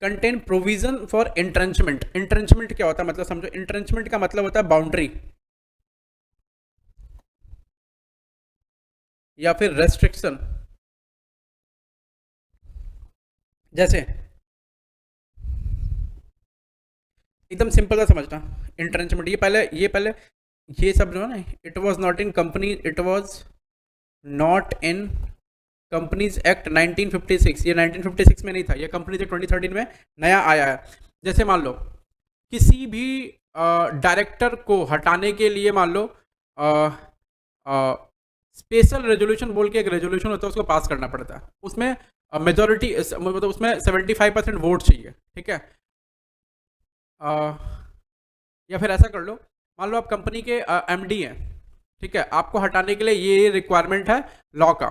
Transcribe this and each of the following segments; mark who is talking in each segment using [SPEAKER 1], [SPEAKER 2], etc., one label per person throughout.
[SPEAKER 1] Contain provision for entrenchment. Entrenchment क्या होता है, मतलब समझो, इंट्रेंचमेंट का मतलब होता है बाउंड्री या फिर रेस्ट्रिक्शन। जैसे एकदम सिंपल सा समझना, इंट्रेंचमेंट, ये पहले ये सब जो है ना, it was not in company, it was not in companies act 1956, ये 1956 में नहीं था, ये कंपनीज एक्ट 2013 में नया आया है। जैसे मान लो किसी भी डायरेक्टर को हटाने के लिए, मान लो स्पेशल रेजोल्यूशन बोल के एक रेजोल्यूशन होता है, उसको पास करना पड़ता है, उसमें मेजोरिटी मतलब उसमें 75% वोट चाहिए, ठीक है। अ, या फिर ऐसा कर लो, मान लो आप कंपनी के एमडी हैं, ठीक है, आपको हटाने के लिए ये रिक्वायरमेंट है लॉ का,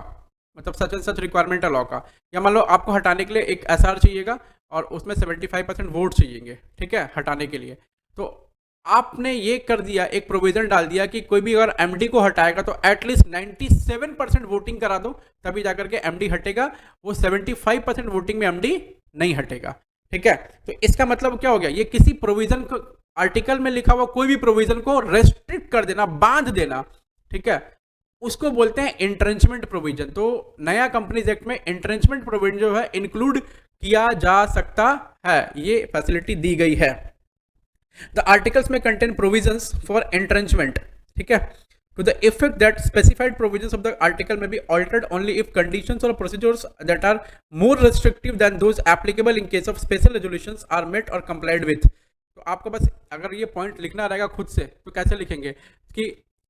[SPEAKER 1] मतलब सच एंड सच रिक्वायरमेंट है लॉ का। या मान लो आपको हटाने के लिए एक एसआर चाहिएगा और उसमें 75% वोट चाहिए, ठीक है, हटाने के लिए। तो आपने ये कर दिया, एक प्रोविजन डाल दिया कि कोई भी अगर एमडी को हटाएगा तो एटलीस्ट 97% वोटिंग करा दो, तभी जाकर के एमडी हटेगा, वो 75% वोटिंग में एमडी नहीं हटेगा, ठीक है। तो इसका मतलब क्या हो गया, ये किसी प्रोविजन को, आर्टिकल में लिखा हुआ कोई भी प्रोविजन को रेस्ट्रिक्ट कर देना, बांध देना, ठीक है, उसको बोलते हैं इंट्रेंचमेंट प्रोविजन। तो नया कंपनीज एक्ट में इंट्रेंचमेंट प्रोविजन जो है इंक्लूड किया जा सकता है, ये फैसिलिटी दी गई है। द आर्टिकल्स में कंटेन प्रोविजंस फॉर एंट्रेंचमेंट, ठीक है, to the effect that specified provisions of the article may be altered only if conditions or procedures that are more restrictive than those applicable in case of special resolutions are met or complied with। तो आपको बस अगर ये point लिखना रहेगा खुद से, तो कैसे लिखेंगे कि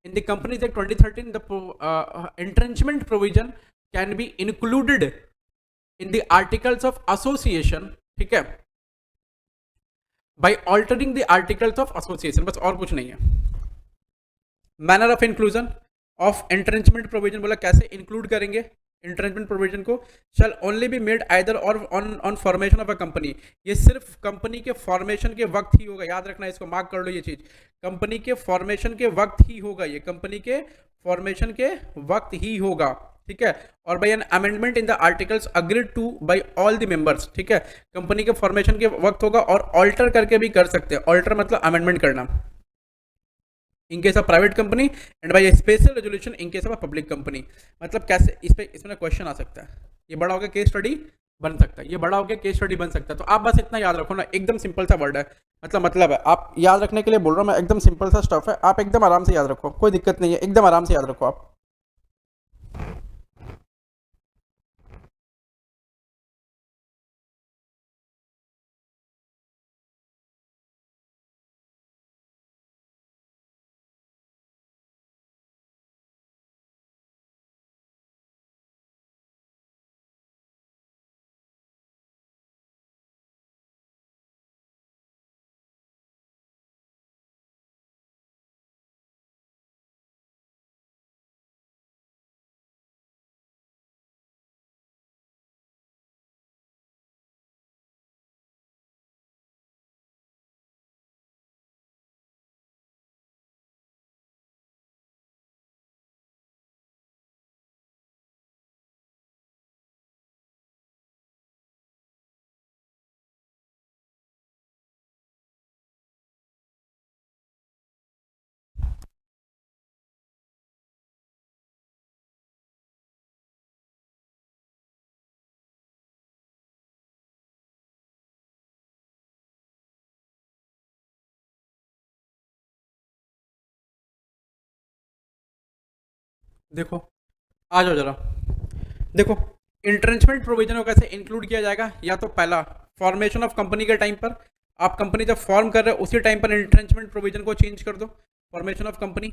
[SPEAKER 1] in the companies act 2013 the entrenchment provision can be included in the articles of association, ठीक है, by altering the articles of association, बस और कुछ नहीं है। Manner of inclusion of entrenchment provision, बोला कैसे इंक्लूड करेंगे इंट्रेंचमेंट प्रोविजन को, shall only be made either और on formation of a company, ये सिर्फ कंपनी के फॉर्मेशन के वक्त ही होगा, याद रखना, इसको मार्क कर लो ये चीज, कंपनी के फॉर्मेशन के वक्त ही होगा, ये कंपनी के फॉर्मेशन के वक्त ही होगा, ठीक है। और by an amendment in the articles agreed to by all the members, ठीक है, कंपनी के फॉर्मेशन के वक्त होगा, और ऑल्टर करके भी कर सकते हैं, ऑल्टर मतलब अमेंडमेंट करना, in case of private company and by special resolution in case of a public company. मतलब कैसे, इस पे इसमें क्वेश्चन आ सकता है, ये बड़ा हो गया केस स्टडी बन सकता है, ये बड़ा हो गया केस स्टडी बन सकता है। तो आप बस इतना याद रखो ना, एकदम सिंपल सा वर्ड है, मतलब है, आप याद रखने के लिए बोल रहा हूँ मैं, एकदम सिंपल सा स्टफ है, आप एकदम आराम से याद रखो, कोई दिक्कत नहीं है, एकदम आराम से याद रखो आप। देखो, आ जाओ जरा, देखो, इंट्रेंचमेंट प्रोविजन को कैसे इंक्लूड किया जाएगा, या तो पहला फॉर्मेशन ऑफ कंपनी के टाइम पर, आप कंपनी जब फॉर्म कर रहे हो उसी टाइम पर इंट्रेंचमेंट प्रोविजन को चेंज कर दो, फॉर्मेशन ऑफ कंपनी,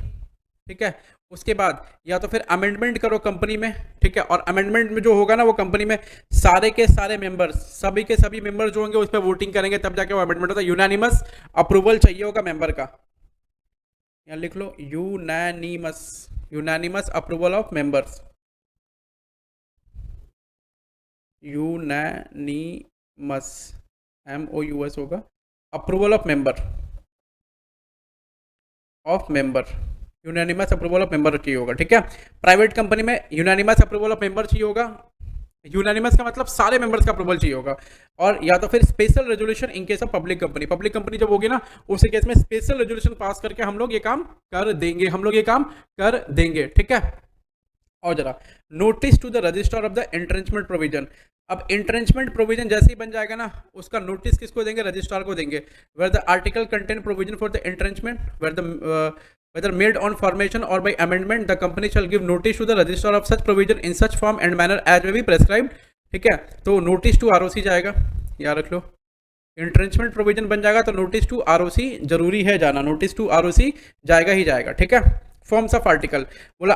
[SPEAKER 1] ठीक है। उसके बाद या तो फिर अमेंडमेंट करो कंपनी में, ठीक है, और अमेंडमेंट में जो होगा ना, वो कंपनी में सारे के सारे मेंबर्स, सभी के सभी मेंबर्स जो होंगे उस पर वोटिंग करेंगे, तब जाके वो अमेंडमेंट होता है। यूनानिमस अप्रूवल चाहिए होगा मेंबर का, यहाँ लिख लो unanimous, unanimous approval of members, unanimous, MOUS होगा, approval of member, unanimous approval of member चाहिए होगा, ठीक है। प्राइवेट कंपनी में यूनानिमस अप्रूवल ऑफ मेंबर चाहिए होगा, यूनानिमस का मतलब सारे मेंबर्स का अप्रूवल चाहिए होगा, और या तो फिर special resolution in case of public company. Public company जब होगी ना, उसी केस में स्पेशल रेजोल्यूशन पास करके हम लोग ये काम कर देंगे, हम लोग ये काम कर देंगे, ठीक है। और जरा notice to the registrar of the entrenchment provision. अब एंट्रेंचमेंट प्रोविजन जैसे ही बन जाएगा ना, उसका नोटिस किसको देंगे, रजिस्ट्रार को देंगे। Where the article contain provision for the entrenchment, where the whether made on formation or by amendment, the company shall give notice to the registrar of such provision in such form and manner as may be prescribed, ठीक है। तो notice to ROC जाएगा, याद रख लो। Entrenchment provision बन जाएगा तो notice to ROC जरूरी है जाना, नोटिस टू आरओसी जाएगा ही जाएगा, ठीक है। फॉर्म्स ऑफ आर्टिकल बोला